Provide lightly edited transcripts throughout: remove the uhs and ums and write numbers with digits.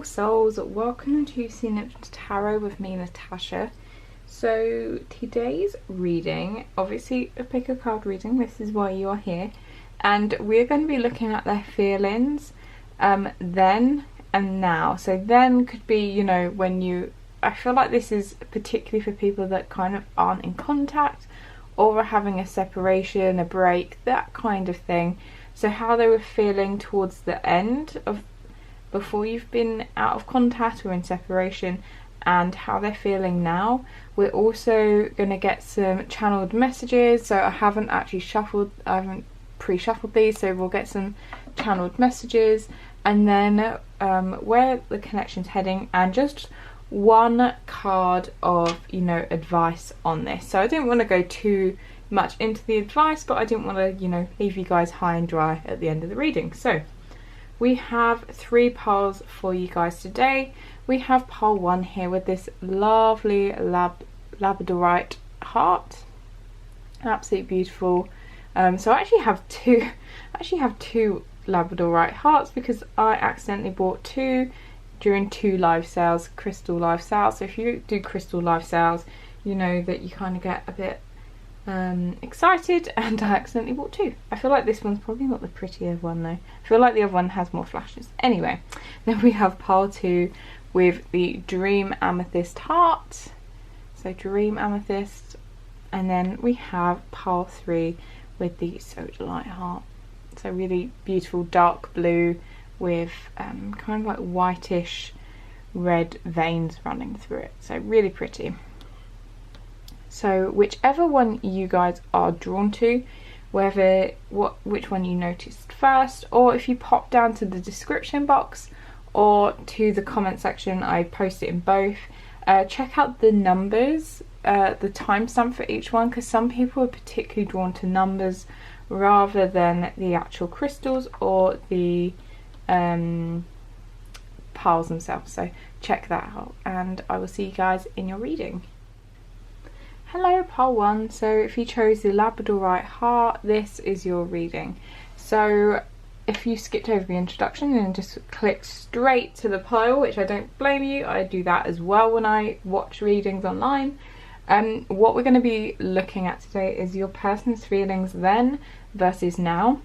beautiful souls, welcome to Synapse Tarot with me, Natasha. So today's reading, obviously a pick a card reading, this is why you are here, and we're going to be looking at their feelings then and now. So then could be, you know, when you, I feel like this is particularly for people that kind of aren't in contact or are having a separation, a break, that kind of thing. So how they were feeling towards the end of before you've been out of contact or in separation, and how they're feeling now. We're also going to get some channeled messages. So I haven't pre-shuffled these, so we'll get some channeled messages, and then where the connection's heading, and just one card of, you know, advice on this. So I didn't want to go too much into the advice, but I didn't want to, you know, leave you guys high and dry at the end of the reading. So we have 3 piles for you guys today. We have pile 1 here with this lovely labradorite heart, absolutely beautiful. So I actually have two labradorite hearts because I accidentally bought 2 during 2 live sales, crystal live sales. So if you do crystal live sales, you know that you kind of get a bit excited, and I accidentally bought 2. I feel like this one's probably not the prettier one though. I feel like the other one has more flashes. Anyway, then we have pile 2 with the dream amethyst heart. So dream amethyst, and then we have pile 3 with the sodalite heart. So really beautiful dark blue with kind of like whitish red veins running through it. So really pretty. So whichever one you guys are drawn to, which one you noticed first, or if you pop down to the description box or to the comment section, I post it in both. Check out the numbers, the timestamp for each one, because some people are particularly drawn to numbers rather than the actual crystals or the piles themselves. So check that out, and I will see you guys in your reading. Hello pile 1, so if you chose the labradorite heart, this is your reading. So if you skipped over the introduction and just clicked straight to the pile, which I don't blame you, I do that as well when I watch readings online. What we're going to be looking at today is your person's feelings then versus now.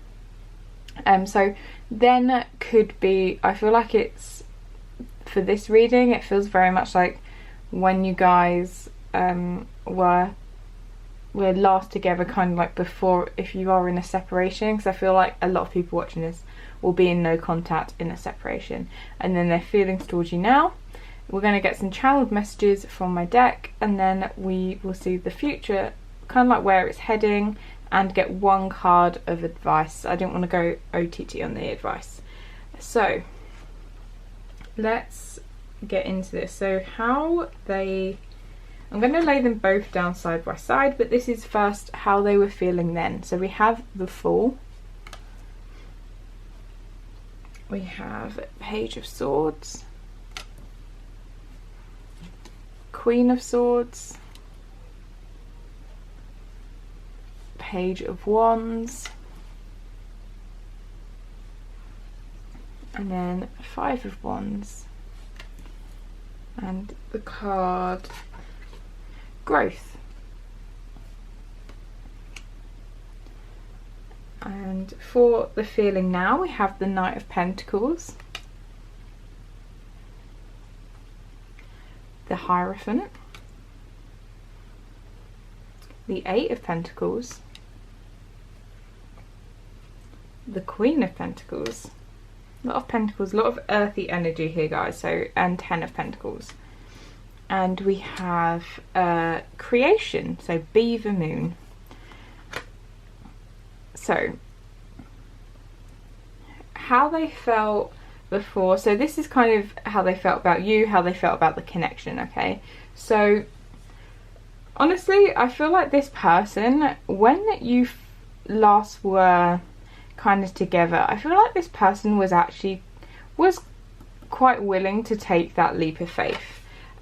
So then could be, I feel like it's, for this reading, it feels very much like when you guys were last together, kind of like before, if you are in a separation, because I feel like a lot of people watching this will be in no contact in a separation, and then their feelings towards you now. We're going to get some channeled messages from my deck, and then we will see the future, kind of like where it's heading, and get one card of advice. I didn't want to go OTT on the advice. So let's get into this. So I'm going to lay them both down side by side, but this is first how they were feeling then. So we have the Fool, we have Page of Swords, Queen of Swords, Page of Wands, and then 5 of Wands, and the card Growth. And for the feeling now, we have the Knight of Pentacles, the Hierophant, the 8 of Pentacles, the Queen of Pentacles, a lot of Pentacles, a lot of earthy energy here guys, so, and 10 of Pentacles. And we have Creation, so Beaver Moon. So how they felt before, so this is kind of how they felt about you, how they felt about the connection, okay? So honestly, I feel like this person, when you last were kind of together, I feel like this person was quite willing to take that leap of faith.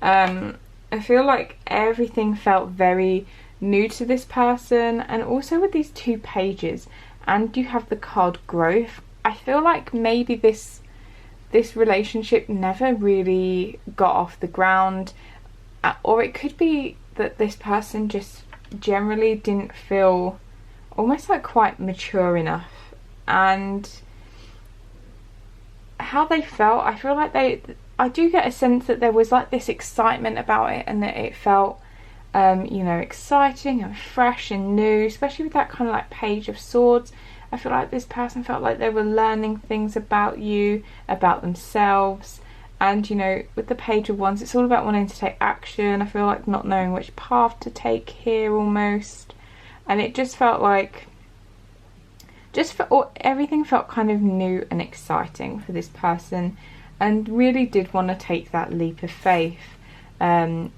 I feel like everything felt very new to this person, and also with these 2 pages, and you have the card Growth. I feel like maybe this this relationship never really got off the ground, or it could be that this person just generally didn't feel almost like quite mature enough. And how they felt, I feel like I do get a sense that there was like this excitement about it, and that it felt you know, exciting and fresh and new, especially with that kind of like Page of Swords. I feel like this person felt like they were learning things about you, about themselves. And, you know, with the Page of Wands, it's all about wanting to take action. I feel like not knowing which path to take here almost. And it just felt like, everything felt kind of new and exciting for this person, and really did want to take that leap of faith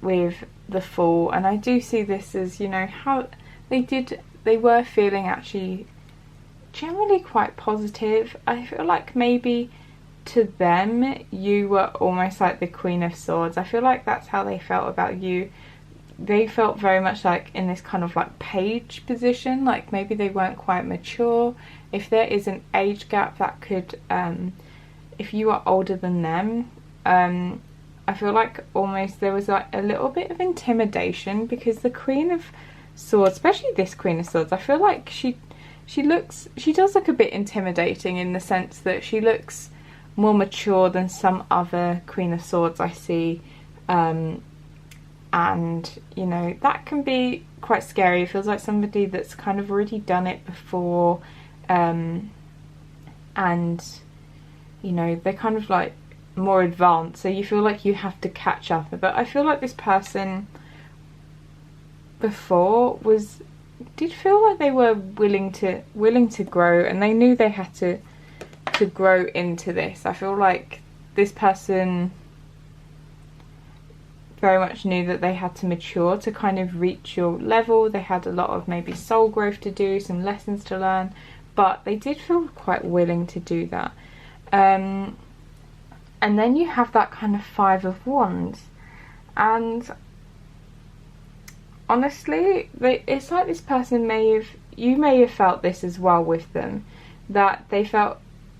with the Fool. And I do see this as, you know, how they were feeling actually generally quite positive. I feel like maybe to them you were almost like the Queen of Swords. I feel like that's how they felt about you. They felt very much like in this kind of like page position, like maybe they weren't quite mature. If there is an age gap, that could if you are older than them, I feel like almost there was like a little bit of intimidation, because the Queen of Swords, especially this Queen of Swords, I feel like she does look a bit intimidating, in the sense that she looks more mature than some other Queen of Swords I see, and you know, that can be quite scary. It feels like somebody that's kind of already done it before, and you know, they're kind of like more advanced, so you feel like you have to catch up. But I feel like this person before did feel like they were willing to grow, and they knew they had to grow into this. I feel like this person very much knew that they had to mature to kind of reach your level. They had a lot of maybe soul growth to do, some lessons to learn, but they did feel quite willing to do that. And then you have that kind of Five of Wands, and honestly, it's like this person you may have felt this as well with them, that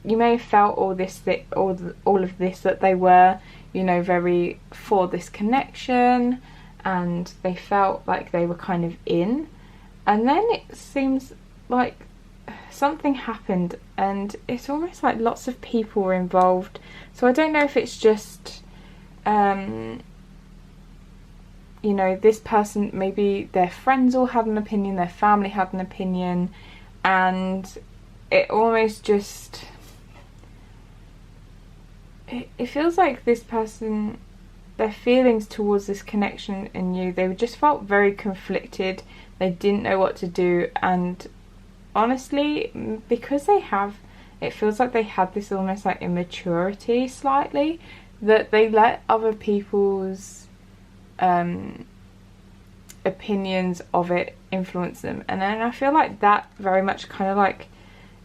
you may have felt all of this, that they were, you know, very for this connection, and they felt like they were kind of in, and then it seems like something happened, and it's almost like lots of people were involved. So I don't know if it's just you know, this person, maybe their friends all had an opinion, their family had an opinion, and it almost just, it feels like this person, their feelings towards this connection in you, they just felt very conflicted. They didn't know what to do, and honestly, because it feels like they had this almost like immaturity slightly, that they let other people's opinions of it influence them. And then I feel like that very much kind of like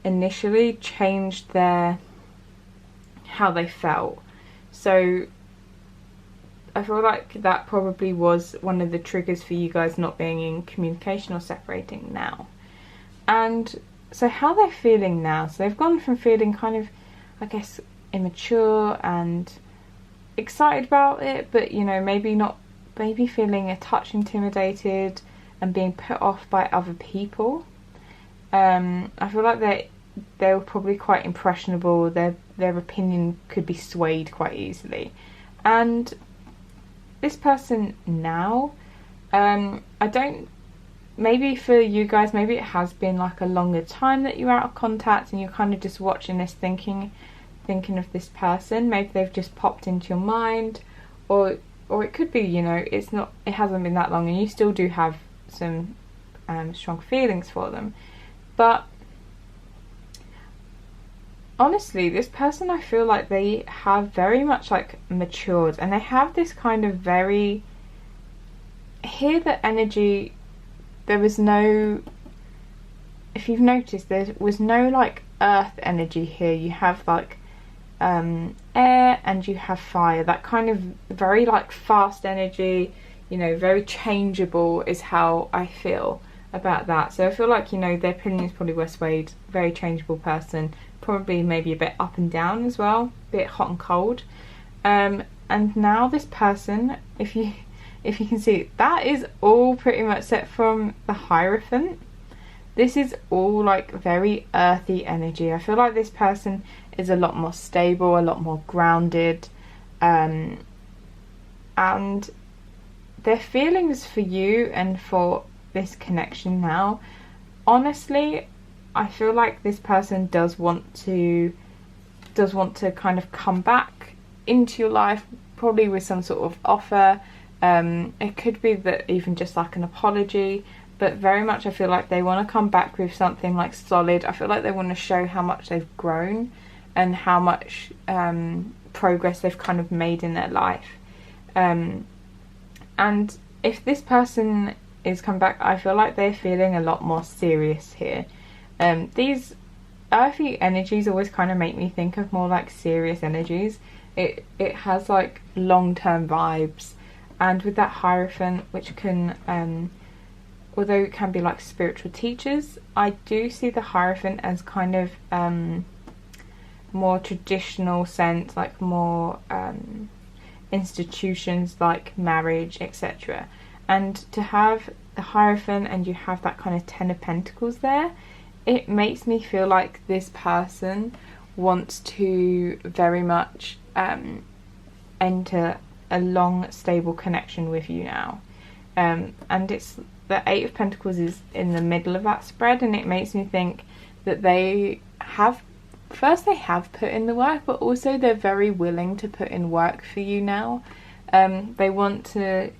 initially changed how they felt. So I feel like that probably was one of the triggers for you guys not being in communication or separating now. And so how they're feeling now, so they've gone from feeling kind of, I guess, immature and excited about it, but you know, maybe feeling a touch intimidated and being put off by other people. I feel like they were probably quite impressionable. Their opinion could be swayed quite easily. And this person now, maybe for you guys, maybe it has been like a longer time that you're out of contact, and you're kind of just watching this thinking of this person. Maybe they've just popped into your mind, or it could be, you know, it hasn't been that long and you still do have some strong feelings for them. But honestly, this person, I feel like they have very much like matured, and they have this kind of very, here the energy, there was no, if you've noticed, there was no like earth energy here. You have like air and you have fire, that kind of very like fast energy, you know, very changeable is how I feel about that. So I feel like, you know, their opinions probably were swayed, very changeable person, probably maybe a bit up and down as well, a bit hot and cold. And now this person, if you can see, that is all pretty much set from the Hierophant. This is all like very earthy energy. I feel like this person is a lot more stable, a lot more grounded, and their feelings for you and for this connection now, honestly, I feel like this person does want to kind of come back into your life, probably with some sort of offer. It could be that even just like an apology, but very much I feel like they want to come back with something like solid. I feel like they want to show how much they've grown and how much progress they've kind of made in their life. And if this person is come back, I feel like they're feeling a lot more serious here. These earthy energies always kind of make me think of more like serious energies. It has like long-term vibes, and with that Hierophant, which can although it can be like spiritual teachers, I do see the Hierophant as kind of more traditional sense, like more institutions like marriage, etc. And to have the Hierophant and you have that kind of Ten of Pentacles there, it makes me feel like this person wants to very much enter a long, stable connection with you now. And it's the Eight of Pentacles is in the middle of that spread, and it makes me think that they have put in the work, but also they're very willing to put in work for you now. They want to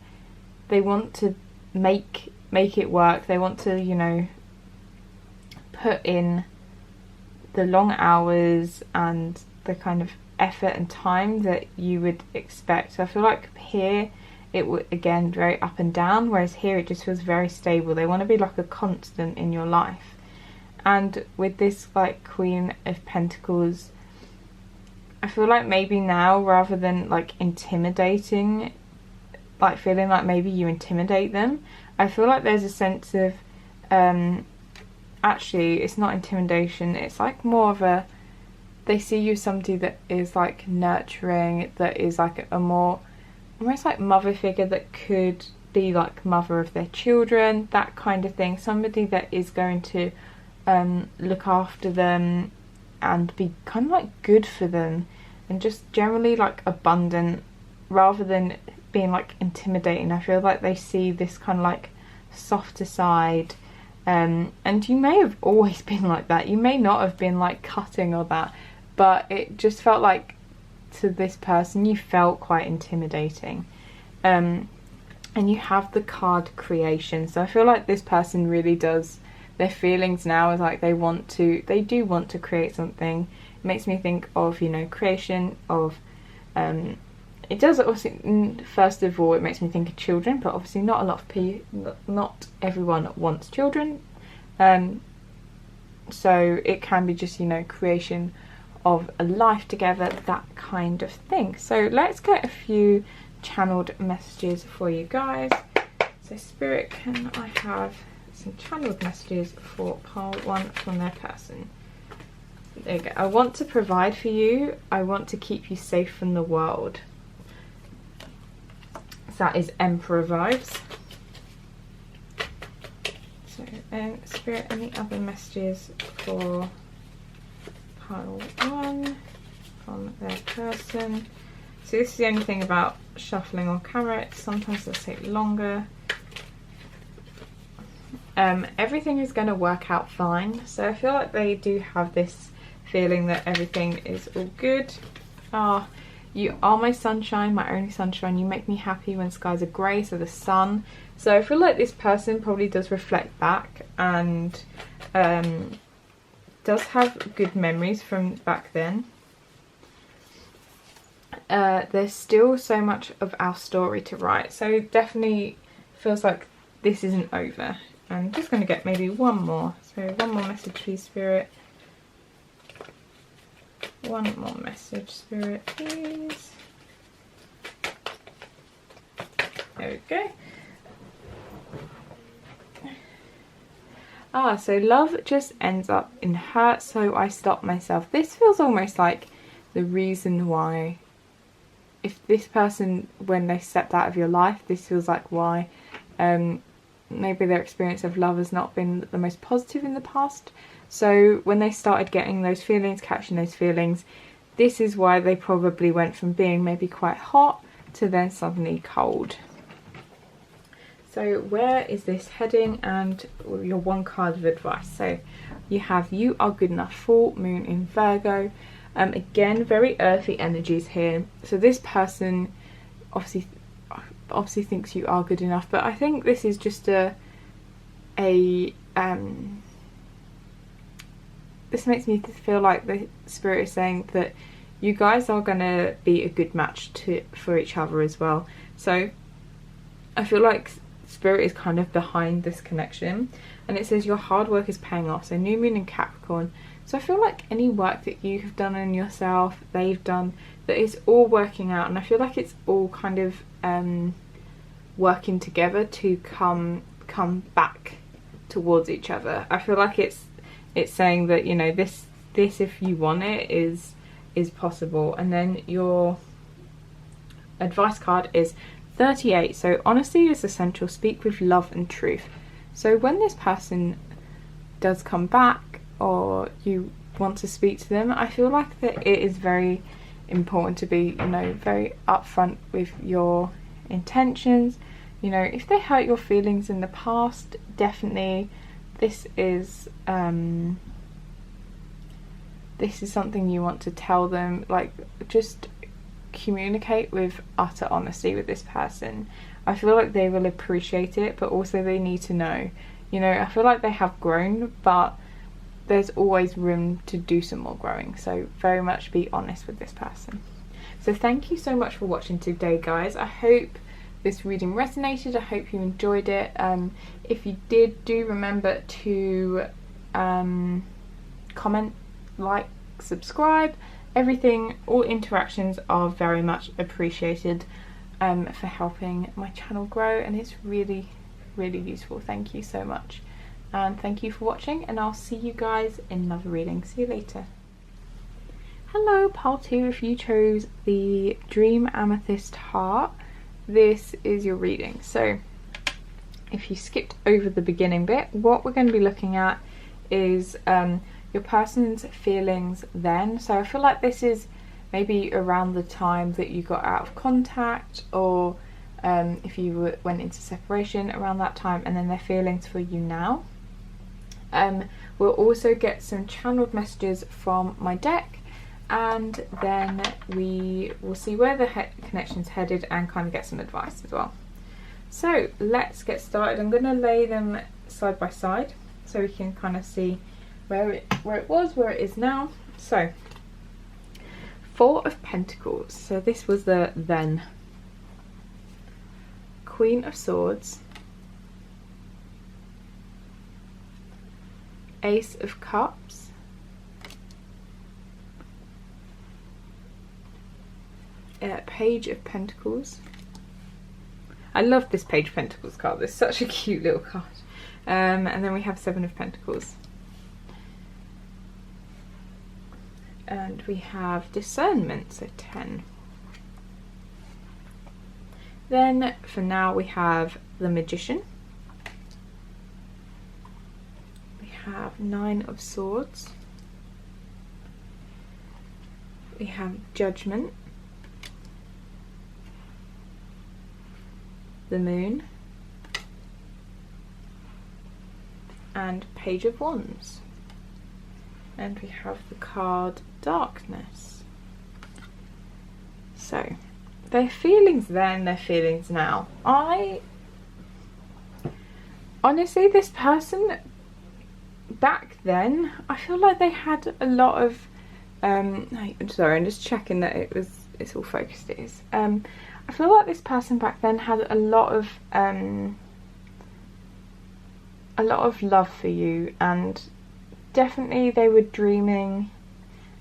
make it work. They want to, you know, put in the long hours and the kind of effort and time that you would expect. So I feel like here it would, again, very up and down, whereas here it just feels very stable. They want to be like a constant in your life. And with this like Queen of Pentacles, I feel like maybe now, rather than like intimidating, like feeling like maybe you intimidate them, I feel like there's a sense of actually it's not intimidation, it's like more of a, they see you as somebody that is like nurturing, that is like a more almost like mother figure, that could be like mother of their children, that kind of thing. Somebody that is going to look after them and be kind of like good for them, and just generally like abundant, rather than being like intimidating. I feel like they see this kind of like softer side, and you may have always been like that, you may not have been like cutting or that, but it just felt like to this person you felt quite intimidating. And you have the card Creation, so I feel like this person really does, their feelings now is like they do want to create something. It makes me think of, you know, creation of it does also, first of all, it makes me think of children, but obviously not a lot of people, not everyone wants children, so it can be just, you know, creation of a life together, that kind of thing. So let's get a few channeled messages for you guys. So Spirit, can I have some channeled messages for pile 1 from their person? There you go. I want to provide for you. I want to keep you safe from the world. So that is Emperor vibes. So Spirit, any other messages for pile 1 from their person? So this is the only thing about shuffling on camera, sometimes it'll take longer. Everything is going to work out fine, so I feel like they do have this feeling that everything is all good. You are my sunshine, my only sunshine, you make me happy when skies are grey, so the sun. So I feel like this person probably does reflect back and does have good memories from back then. There's still so much of our story to write, so definitely feels like this isn't over. I'm just going to get maybe one more. So one more message, please, Spirit. One more message, Spirit, please. There we go. So love just ends up in hurt, so I stop myself. This feels almost like the reason why, if this person, when they stepped out of your life, this feels like why maybe their experience of love has not been the most positive in the past. So when they started getting those feelings, catching those feelings, this is why they probably went from being maybe quite hot to then suddenly cold. So where is this heading, and your one card of advice? So you have you are good enough, full moon in Virgo. Again, very earthy energies here. So this person obviously thinks you are good enough, but I think this is just this makes me feel like the spirit is saying that you guys are gonna be a good match for each other as well. So I feel like spirit is kind of behind this connection, and it says your hard work is paying off. So new moon in Capricorn. So I feel like any work that you have done on yourself, they've done, that is all working out, and I feel like it's all kind of working together to come back towards each other. I feel like it's saying that, you know, this if you want it is possible. And then your advice card is 38. So honesty is essential. Speak with love and truth. So when this person does come back, or you want to speak to them, I feel like that it is very important to be, you know, very upfront with your intentions. You know, if they hurt your feelings in the past, definitely this is something you want to tell them. Like, just communicate with utter honesty with this person. I feel like they will appreciate it, but also they need to know, you know, I feel like they have grown, but there's always room to do some more growing. So very much be honest with this person. So thank you so much for watching today, guys. I hope this reading resonated. I hope you enjoyed it. If you did, do remember to comment, like, subscribe. Everything, all interactions are very much appreciated for helping my channel grow, and it's really, really useful. Thank you so much, and thank you for watching, and I'll see you guys in another reading. See you later. Hello, pile 2. If you chose the Dream Amethyst Heart, this is your reading. So if you skipped over the beginning bit, what we're going to be looking at is your person's feelings then. So I feel like this is maybe around the time that you got out of contact, or if you went into separation around that time, and then their feelings for you now. We'll also get some channeled messages from my deck, and then we will see where the connection's headed and kind of get some advice as well. So let's get started. I'm going to lay them side by side so we can kind of see where it was, where it is now. So 4 of Pentacles. So this was the then. Queen of Swords. Ace of Cups. Page of Pentacles. I love this Page of Pentacles card. It's such a cute little card. And then we have 7 of Pentacles. And we have Discernment, so 10. Then for now we have the Magician. We have 9 of Swords. We have Judgment. The Moon. And Page of Wands. And we have the card Darkness. So their feelings then, their feelings now. Honestly, this person back then, I feel like they had a lot of sorry, I'm just checking that it's all focused. It is. I feel like this person back then had a lot of love for you, and definitely they were dreaming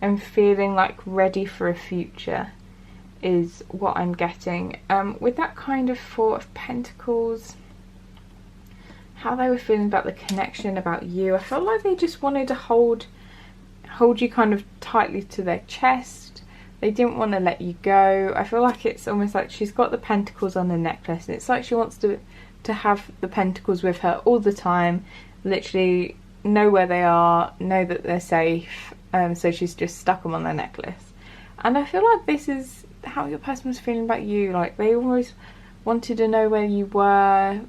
and feeling like ready for a future, is what I'm getting. With that kind of 4 of Pentacles, how they were feeling about the connection, about you. I felt like they just wanted to hold you kind of tightly to their chest. They didn't want to let you go. I feel like it's almost like she's got the pentacles on the necklace, and it's like she wants to have the pentacles with her all the time, literally know where they are, know that they're safe, so she's just stuck them on their necklace. And I feel like this is how your person was feeling about you. Like, they always wanted to know where you were,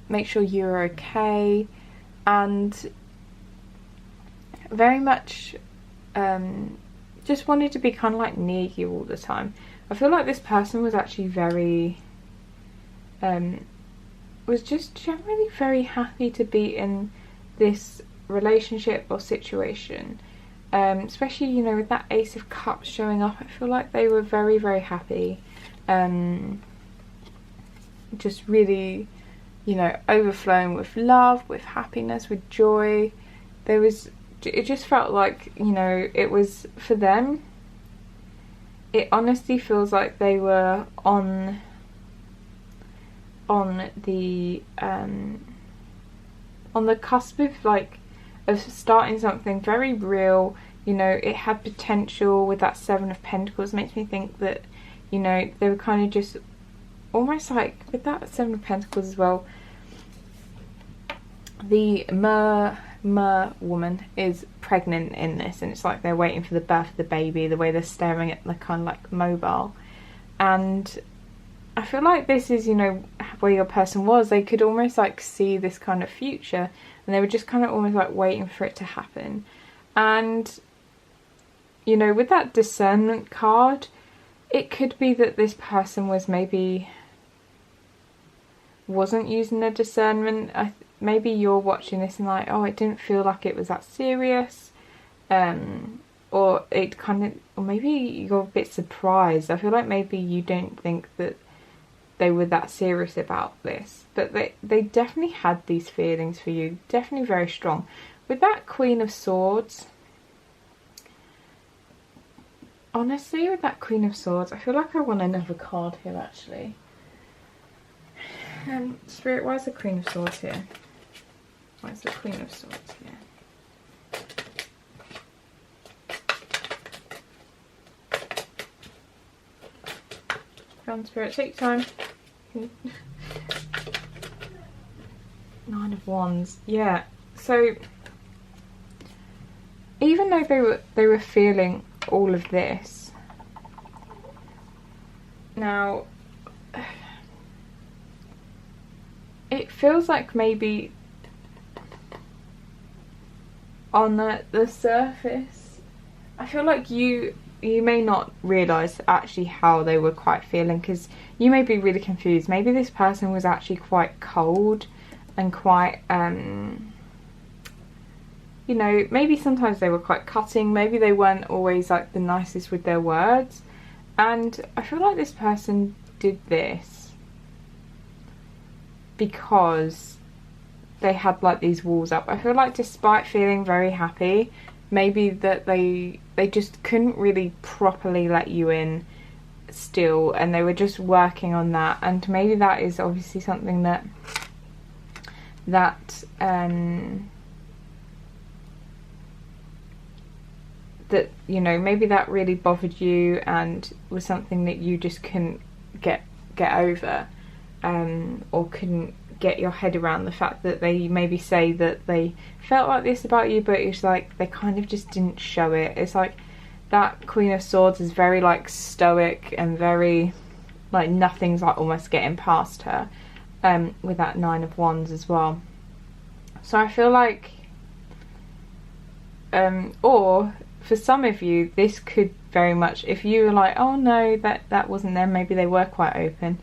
make sure you were okay, and very much just wanted to be kind of like near you all the time. I feel like this person was actually very was just generally very happy to be in this relationship or situation, especially, you know, with that Ace of Cups showing up. I feel like they were very, very happy, just really, you know, overflowing with love, with happiness, with joy. It just felt like, you know, it was for them. It honestly feels like they were on the cusp of starting something very real. You know, it had potential with that Seven of Pentacles. It makes me think that, you know, they were kind of just almost like, with that Seven of Pentacles as well, the mer woman is pregnant in this, and it's like they're waiting for the birth of the baby, the way they're staring at the kind of like mobile. And I feel like this is, you know, where your person was. They could almost like see this kind of future, and they were just kind of almost like waiting for it to happen. And, you know, with that discernment card, it could be that this person was maybe wasn't using their discernment. Maybe you're watching this and like, oh, it didn't feel like it was that serious, or it kind of, or maybe you're a bit surprised. I feel like maybe you don't think that they were that serious about this, but they definitely had these feelings for you, definitely very strong. With that Queen of Swords, honestly, with that Queen of Swords, I feel like I want another card here actually. Spirit, why is the Queen of Swords here? Why is the Queen of Swords here? Come on, Spirit, take time. Nine of Wands. Yeah. So even though they were feeling all of this, now it feels like maybe on the surface, I feel like you may not realise actually how they were quite feeling, because you may be really confused. Maybe this person was actually quite cold and quite, you know, maybe sometimes they were quite cutting, maybe they weren't always like the nicest with their words. And I feel like this person did this because they had like these walls up. I feel like despite feeling very happy, maybe that they just couldn't really properly let you in still, and they were just working on that. And maybe that is obviously something that you know, maybe that really bothered you and was something that you just couldn't get over, or couldn't get your head around the fact that they maybe say that they felt like this about you, but it's like they kind of just didn't show it. It's like that Queen of Swords is very like stoic and very like nothing's like almost getting past her, with that Nine of Wands as well. So I feel like or for some of you, this could very much, if you were like, oh no, that wasn't them, maybe they were quite open,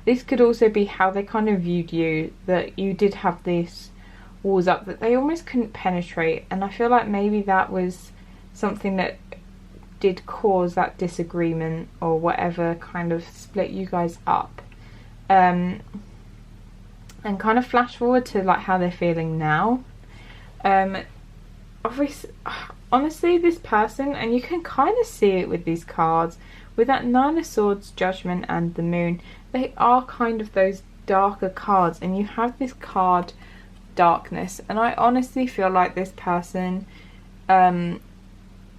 this could also be how they kind of viewed you, that you did have these walls up that they almost couldn't penetrate. And I feel like maybe that was something that did cause that disagreement or whatever kind of split you guys up. And kind of flash forward to like how they're feeling now. Obviously, honestly, this person, and you can kind of see it with these cards, with that Nine of Swords, Judgment and the Moon, they are kind of those darker cards, and you have this card darkness, and I honestly feel like this person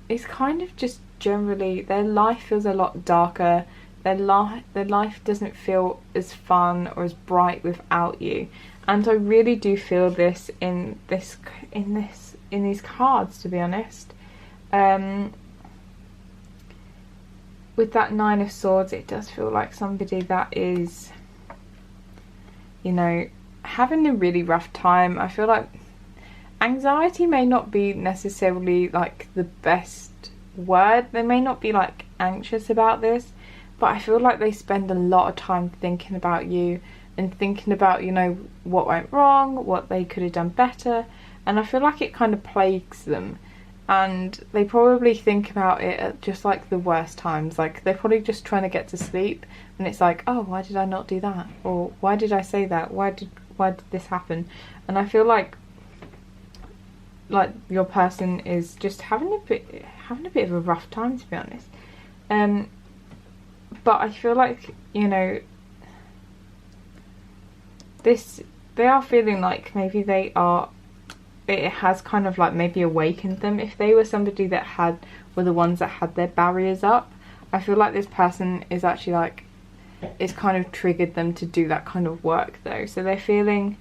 is kind of just generally, their life feels a lot darker. Their life doesn't feel as fun or as bright without you, and I really do feel this in these cards, to be honest. With that Nine of Swords, it does feel like somebody that is, you know, having a really rough time. I feel like anxiety may not be necessarily like the best word. They may not be like anxious about this, but I feel like they spend a lot of time thinking about you and thinking about, you know, what went wrong, what they could have done better, and I feel like it kind of plagues them, and they probably think about it at just like the worst times. Like they're probably just trying to get to sleep, and it's like, oh, why did I not do that, or why did I say that, why did this happen? And I feel like your person is just having a bit of a rough time, to be honest. But I feel like, you know, they are feeling like maybe it has kind of like maybe awakened them. If they were somebody that were the ones that had their barriers up, I feel like this person is actually like, it's kind of triggered them to do that kind of work though. So they're feeling,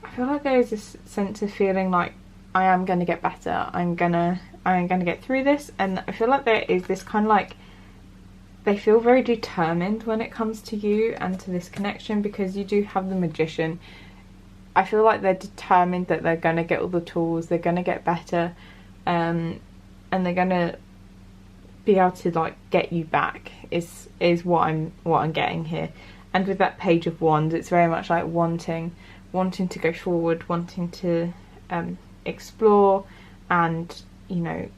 I feel like there is this sense of feeling like, I am going to get better, I'm gonna get through this. And I feel like there is this kind of like, they feel very determined when it comes to you and to this connection, because you do have the Magician. I feel like they're determined that they're going to get all the tools, they're going to get better, and they're going to be able to like get you back is what I'm getting here. And with that Page of Wands, it's very much like wanting to go forward, wanting to explore, and, you know,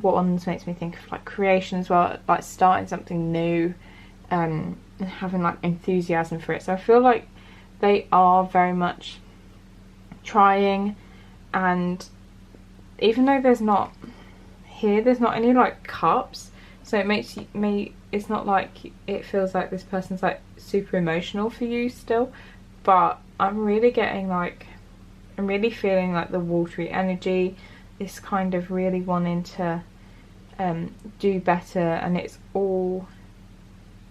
Wands makes me think of like creation as well, like starting something new, and having like enthusiasm for it. So I feel like they are very much trying, and even though there's not any like cups, so it's not like it feels like this person's like super emotional for you still, but I'm really feeling like the watery energy, this kind of really wanting to do better, and it's all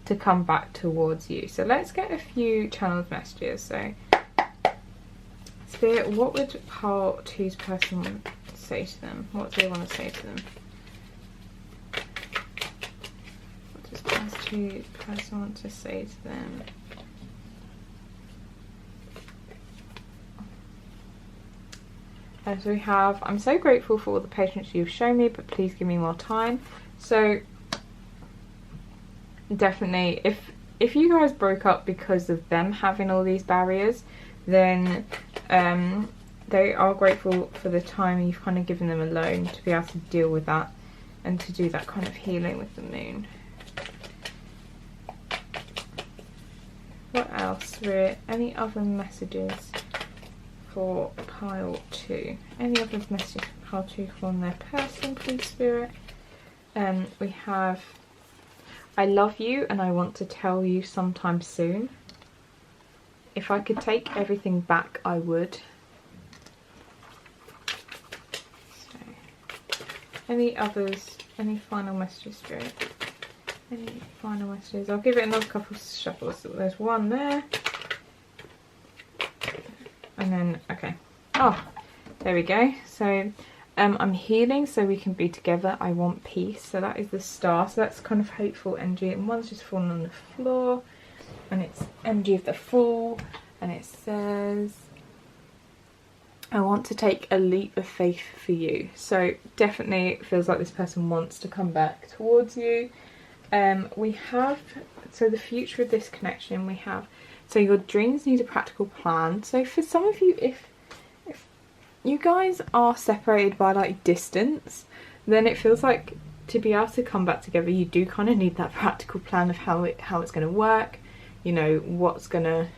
to come back towards you. So let's get a few channeled messages. So Spirit, what would Pile 2's person say to them? What do they want to say to them? What does Pile 2's person want to say to them? So we have, I'm so grateful for all the patience you've shown me, but please give me more time. So definitely, if you guys broke up because of them having all these barriers, then they are grateful for the time you've kind of given them alone to be able to deal with that and to do that kind of healing with the moon. What else? Any other messages for Pile 2? Any other messages for Pile 2 from their person, please, Spirit? We have, I love you and I want to tell you sometime soon. If I could take everything back, I would. So, any others? Any final messages, Spirit? Any final messages? I'll give it another couple of shuffles. So there's one there. And then, okay. Oh, there we go. So, I'm healing so we can be together. I want peace. So that is the Star. So that's kind of hopeful energy. And one's just fallen on the floor. And it's energy of the Fool. And it says, I want to take a leap of faith for you. So definitely it feels like this person wants to come back towards you. We have, so the future of this connection, we have, so your dreams need a practical plan. So for some of you, if you guys are separated by like distance, then it feels like to be able to come back together, you do kind of need that practical plan of how it's going to work. You know, what's going to,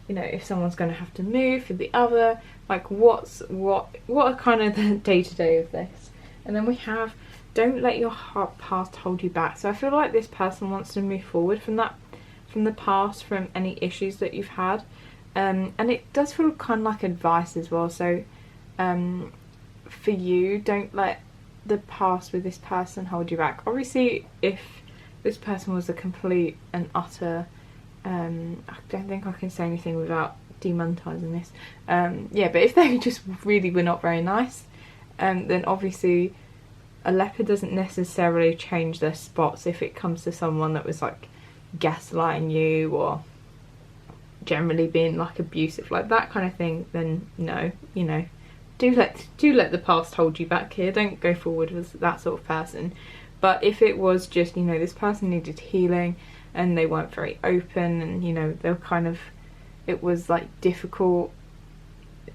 you know, if someone's going to have to move for the other, like what are kind of the day-to-day of this. And then we have, don't let your past hold you back. So I feel like this person wants to move forward from that from the past, from any issues that you've had. And it does feel kind of like advice as well. So for you, don't let the past with this person hold you back. Obviously, if this person was a complete and utter, I don't think I can say anything without demonetizing this. Yeah, but if they just really were not very nice, then obviously a leopard doesn't necessarily change their spots if it comes to someone that was like gaslighting you or generally being like abusive, like that kind of thing. Then no, you know, do let the past hold you back here. Don't go forward with that sort of person. But if it was just, you know, this person needed healing and they weren't very open, and you know, they're kind of, it was like difficult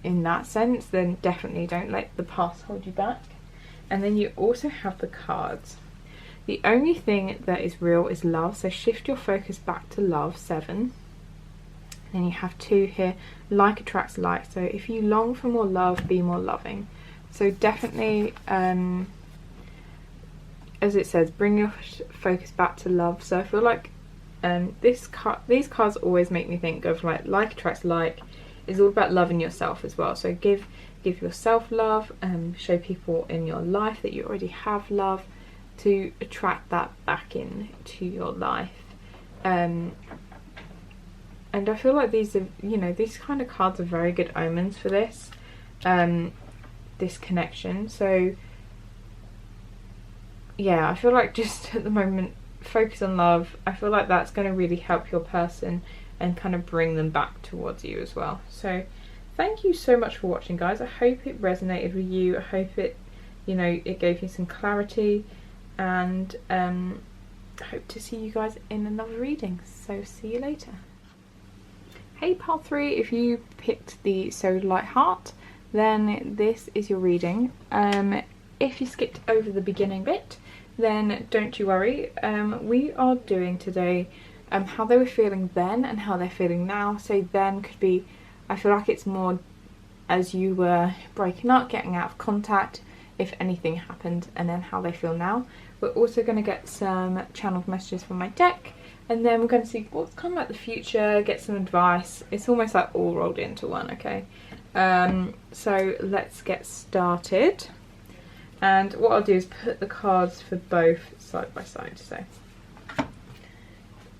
in that sense, then definitely don't let the past hold you back. And then you also have the cards. The only thing that is real is love, so shift your focus back to love, 7. Then you have 2 here, like attracts like, so if you long for more love, be more loving. So definitely, as it says, bring your focus back to love. So I feel like these cards always make me think of like attracts like is all about loving yourself as well. So give yourself love, show people in your life that you already have love to attract that back into your life. And I feel like these are, you know, these kind of cards are very good omens for this, this connection. So yeah, I feel like just at the moment, focus on love. I feel like that's going to really help your person and kind of bring them back towards you as well. So thank you so much for watching, guys. I hope it resonated with you. I hope it, you know, it gave you some clarity, and I hope to see you guys in another reading. So see you later. Hey pile 3, if you picked the Sodalite Heart, then this is your reading. If you skipped over the beginning bit, then don't you worry. We are doing today how they were feeling then and how they're feeling now. So then could be, I feel like it's more as you were breaking up, getting out of contact, if anything happened, and then how they feel now. We're also going to get some channeled messages from my deck, and then we're going to see what's kind of like the future, get some advice. It's almost like all rolled into one, okay? So let's get started. And what I'll do is put the cards for both side by side. So,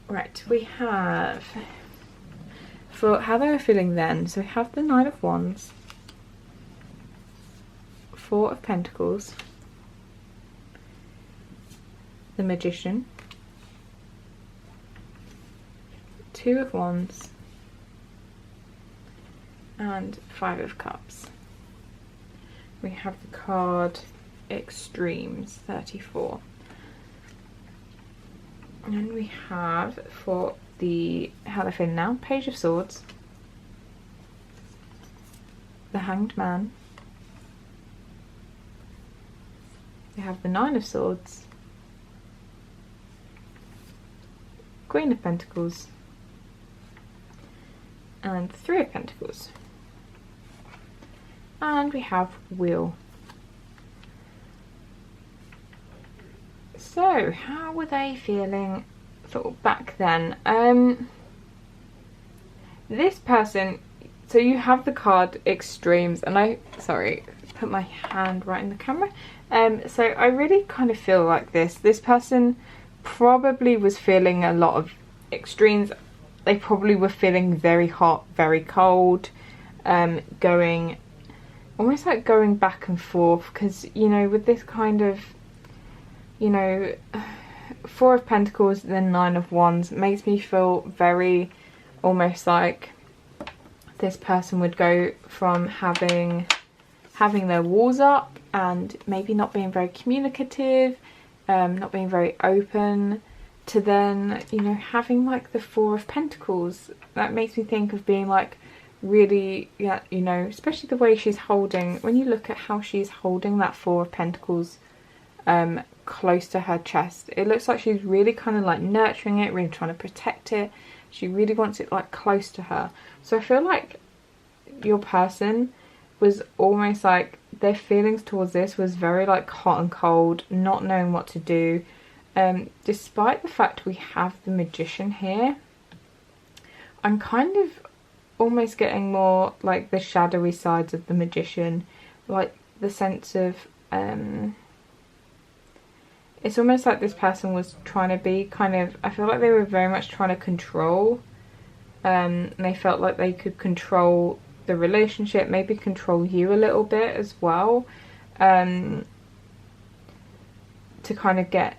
right, we have for how they were feeling then. So we have the 9 of Wands, 4 of Pentacles, the Magician, 2 of Wands, and 5 of Cups. We have the card Extremes, 34. And we have for the how they're feeling now, Page of Swords, the Hanged Man, we have the 9 of Swords, Queen of Pentacles, and 3 of Pentacles, and we have Wheel. So how were they feeling sort of back then? This person, so you have the card Extremes, and sorry, put my hand right in the camera. So I really kind of feel like this person probably was feeling a lot of extremes. They probably were feeling very hot, very cold, going almost like going back and forth, because you know, with this kind of, you know, 4 of Pentacles, then 9 of Wands, makes me feel very almost like this person would go from having their walls up and maybe not being very communicative, not being very open, to then, you know, having like the 4 of Pentacles. That makes me think of being like really, yeah, you know, especially the way she's holding, when you look at how she's holding that 4 of Pentacles close to her chest, it looks like she's really kind of like nurturing it, really trying to protect it. She really wants it like close to her. So I feel like your person was almost like their feelings towards this was very like hot and cold, not knowing what to do. Despite the fact we have the Magician here, I'm kind of almost getting more like the shadowy sides of the magician, like the sense of it's almost like this person was trying to be kind of, I feel like they were very much trying to control, and they felt like they could control the relationship, maybe control you a little bit as well, to kind of get,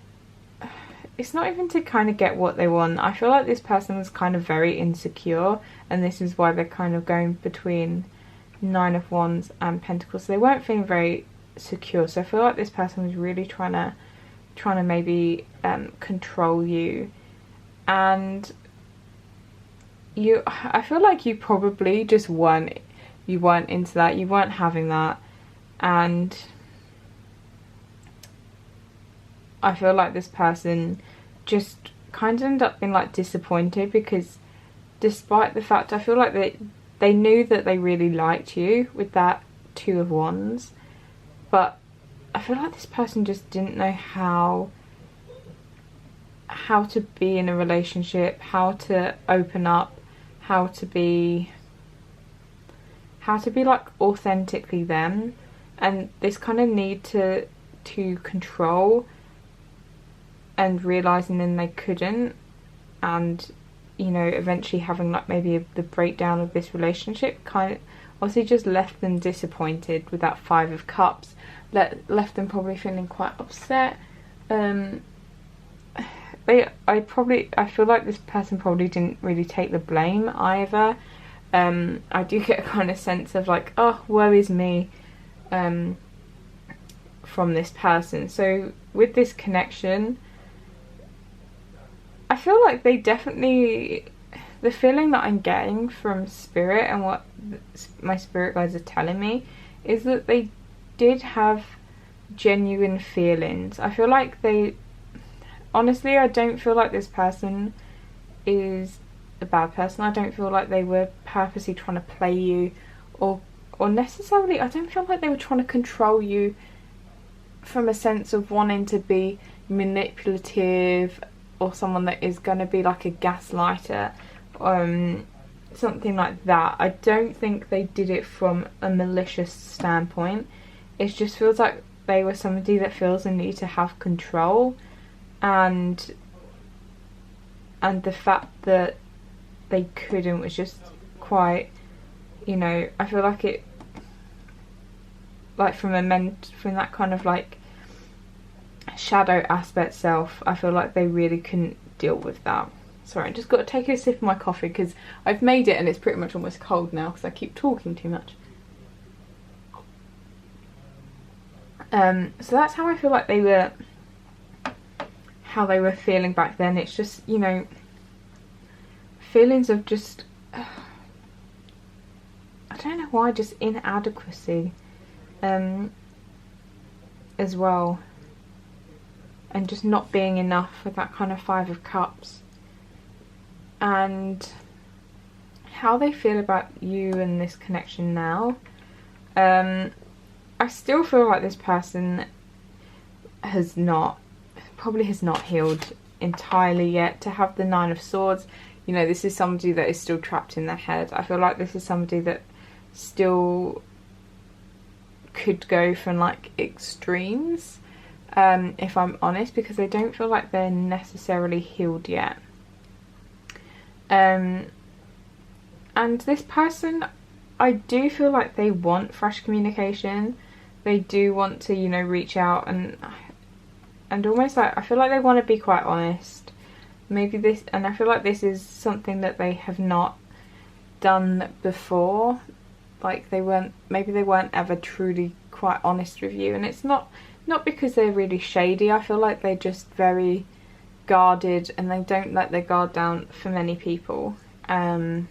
it's not even to kind of get what they want. I feel like this person was kind of very insecure, and this is why they're kind of going between Nine of Wands and Pentacles. So they weren't feeling very secure. So I feel like this person was really trying to maybe control you, and I feel like you probably just weren't into that. You weren't having that, and I feel like this person just kind of ended up being like disappointed, because despite the fact, I feel like they knew that they really liked you with that Two of Wands, but I feel like this person just didn't know how to be in a relationship, how to open up, how to be like authentically them, and this kind of need to control, and realizing then they couldn't, and you know, eventually having like maybe the breakdown of this relationship kind of obviously just left them disappointed with that Five of Cups. Left them probably feeling quite upset. I feel like this person probably didn't really take the blame either. I do get a kind of sense of like, oh, woe is me, from this person. So with this connection, I feel like they definitely, the feeling that I'm getting from Spirit and what my spirit guides are telling me is that they did have genuine feelings. I feel like honestly, I don't feel like this person is a bad person. I don't feel like they were purposely trying to play you, or necessarily, I don't feel like they were trying to control you from a sense of wanting to be manipulative, or someone that is going to be like a gaslighter, something like that. I don't think they did it from a malicious standpoint. It just feels like they were somebody that feels a need to have control, and the fact that they couldn't was just quite, you know, I feel like it, like from that kind of like shadow aspect self, I feel like they really couldn't deal with that. Sorry, I just got to take a sip of my coffee because I've made it and it's pretty much almost cold now because I keep talking too much. So that's how I feel like they were feeling back then. It's just, you know, feelings of just, I don't know why, just inadequacy, as well, and just not being enough with that kind of Five of Cups. And how they feel about you and this connection now, I still feel like this person probably has not healed entirely yet. To have the Nine of Swords, you know, this is somebody that is still trapped in their head. I feel like this is somebody that still could go from like extremes, if I'm honest, because I don't feel like they're necessarily healed yet. And this person, I do feel like they want fresh communication. They do want to, you know, reach out and almost like, I feel like they want to be quite honest. Maybe this, and I feel like this is something that they have not done before. Like maybe they weren't ever truly quite honest with you, and it's not because they're really shady. I feel like they're just very guarded and they don't let their guard down for many people. And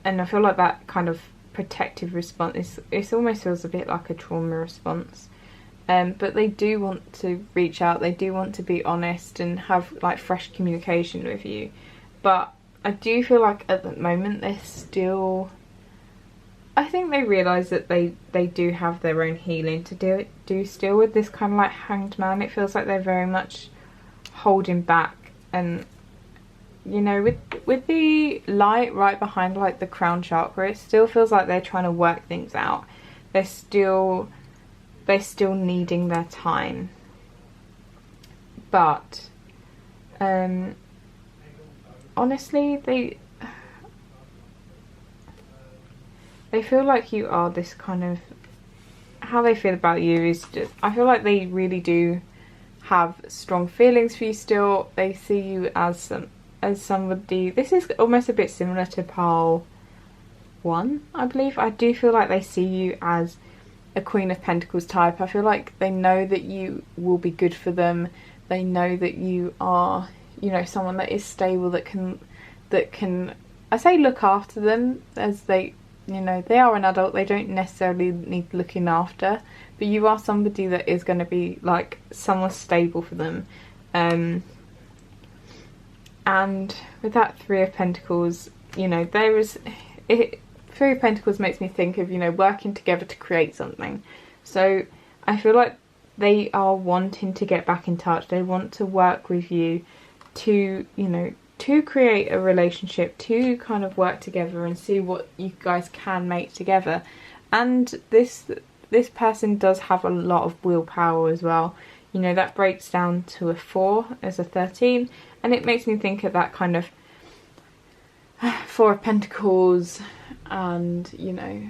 I feel like that kind of protective response it almost feels a bit like a trauma response. But they do want to reach out, they do want to be honest and have like fresh communication with you. But I do feel like at the moment they're still, I think they realise that they do have their own healing to do still with this kind of like Hanged Man. It feels like they're very much holding back and you know, with the light right behind like the crown chakra, it still feels like they're trying to work things out. They're still needing their time. But honestly, they feel like you are this kind of, how they feel about you is just, I feel like they really do have strong feelings for you still. They see you as somebody, this is almost a bit similar to pile 1, I believe. I do feel like they see you as a Queen of Pentacles type. I feel like they know that you will be good for them. They know that you are, you know, someone that is stable, that can I say look after them, as they, you know, they are an adult, they don't necessarily need looking after, but you are somebody that is going to be like someone stable for them. And with that 3 of Pentacles, you know, there is, 3 of Pentacles makes me think of, you know, working together to create something. So I feel like they are wanting to get back in touch. They want to work with you to, you know, to create a relationship, to kind of work together and see what you guys can make together. And this person does have a lot of willpower as well. You know, that breaks down to a 4 as a 13, and it makes me think of that kind of 4 of Pentacles, and, you know,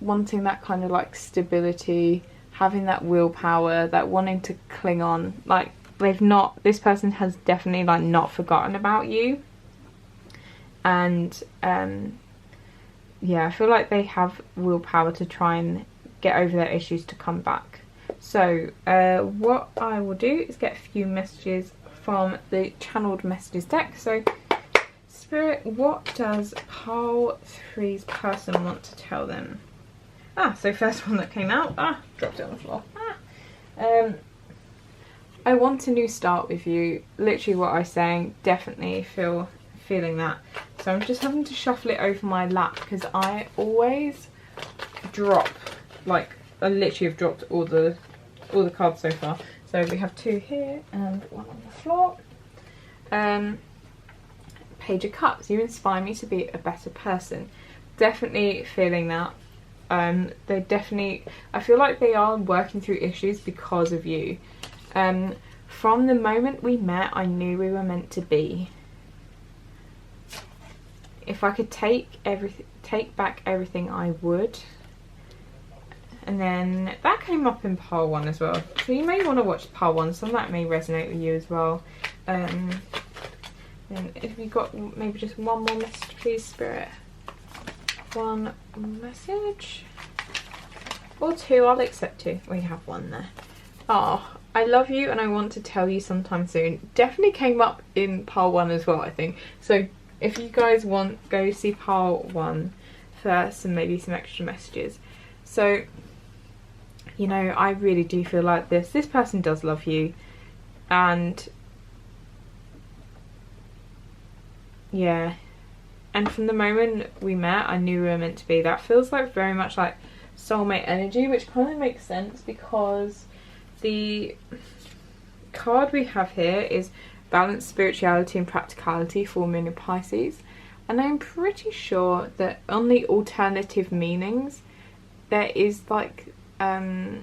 wanting that kind of like stability, having that willpower, that wanting to cling on. Like, this person has definitely like not forgotten about you. And yeah, I feel like they have willpower to try and get over their issues to come back. So what I will do is get a few messages from the channeled messages deck. So Spirit, what does pile 3's person want to tell them? So first one that came out, dropped it on the floor. I want a new start with you. Literally what I was saying, definitely feeling that. So I'm just having to shuffle it over my lap, because I always drop, like, I literally have dropped all the cards so far. So we have 2 here and 1 on the floor. Page of Cups, you inspire me to be a better person. Definitely feeling that. They definitely, I feel like they are working through issues because of you. From the moment we met, I knew we were meant to be. If I could take back everything, I would. And then that came up in pile 1 as well. So you may want to watch pile 1, some of that may resonate with you as well. And if you got maybe just one more message, please, Spirit. 1 message. Or 2, I'll accept 2. We have 1 there. Oh, I love you and I want to tell you sometime soon. Definitely came up in pile 1 as well, I think. So if you guys want, go see pile 1 first and maybe some extra messages. So, you know, I really do feel like this person does love you. And yeah, and from the moment we met, I knew we were meant to be. That feels like very much like soulmate energy, which kind of makes sense because the card we have here is balance, spirituality and practicality, full moon in Pisces. And I'm pretty sure that on the alternative meanings there is like that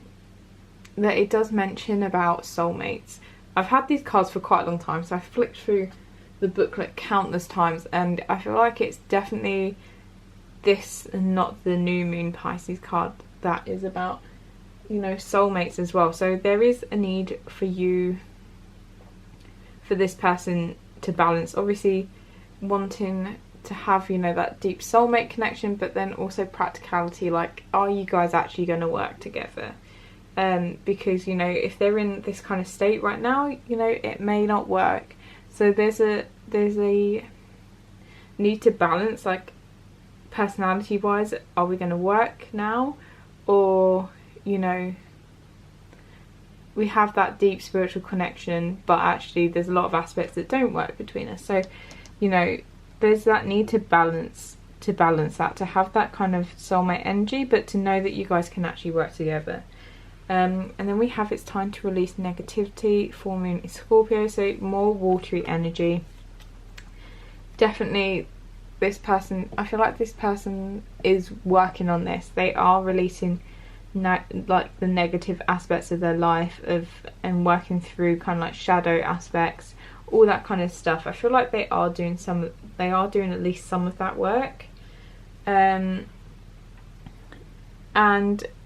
it does mention about soulmates. I've had these cards for quite a long time, so I've flipped through the booklet countless times, and I feel like it's definitely this and not the new moon Pisces card that is about, you know, soulmates as well. So there is a need for you, for this person to balance, obviously wanting to have, you know, that deep soulmate connection, but then also practicality, like, are you guys actually going to work together? Because, you know, if they're in this kind of state right now, you know, it may not work. So there's a need to balance, like, personality wise, are we going to work now? Or, you know, we have that deep spiritual connection, but actually there's a lot of aspects that don't work between us. So, you know, there's that need to balance that, to have that kind of soulmate energy, but to know that you guys can actually work together. And then we have it's time to release negativity, full moon in Scorpio, so more watery energy. definitely this person, I feel like this person is working on this. They are releasing like the negative aspects of their life and working through kind of like shadow aspects, all that kind of stuff. I feel like they are doing at least some of that work. And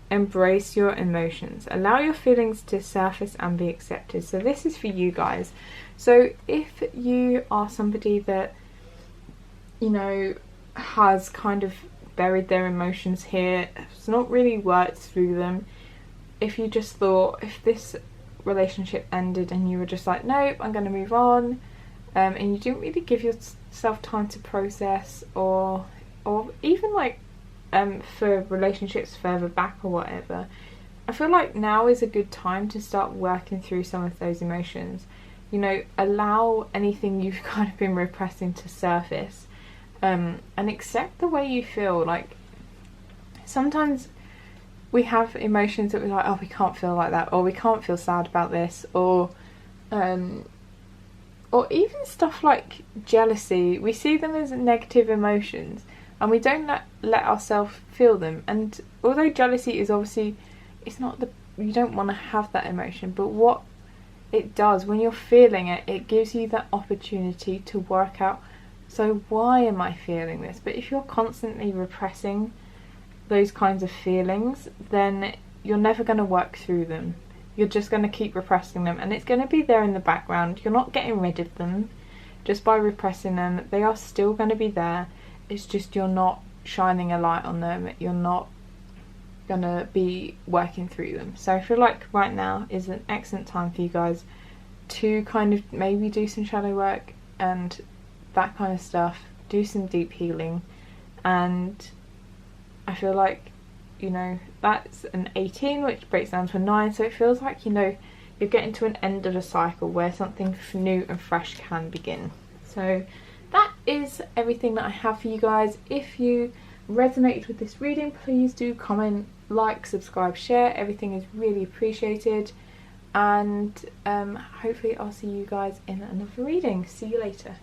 embrace your emotions. Allow your feelings to surface and be accepted. So this is for you guys. So if you are somebody that, you know, has kind of buried their emotions here, has not really worked through them, if you just thought, if this relationship ended and you were just like, nope, I'm going to move on, and you didn't really give yourself time to process, or even like for relationships further back or whatever, I feel like now is a good time to start working through some of those emotions. You know, allow anything you've kind of been repressing to surface, and accept the way you feel. Like, sometimes we have emotions that we're like, oh, we can't feel like that, or we can't feel sad about this, or even stuff like jealousy. We see them as negative emotions, and we don't let ourselves feel them. And although jealousy is obviously, it's not you don't want to have that emotion, but what it does when you're feeling it, it gives you that opportunity to work out, so why am I feeling this? But if you're constantly repressing those kinds of feelings, then you're never going to work through them. You're just going to keep repressing them, and it's going to be there in the background. You're not getting rid of them just by repressing them. They are still going to be there. It's just you're not shining a light on them. You're not going to be working through them. So I feel like right now is an excellent time for you guys to kind of maybe do some shadow work and that kind of stuff, do some deep healing. And I feel like, you know, that's an 18, which breaks down to a 9, so it feels like, you know, you're getting to an end of a cycle where something new and fresh can begin. So that is everything that I have for you guys. If you resonated with this reading, please do comment, like, subscribe, share. Everything is really appreciated, and hopefully I'll see you guys in another reading. See you later.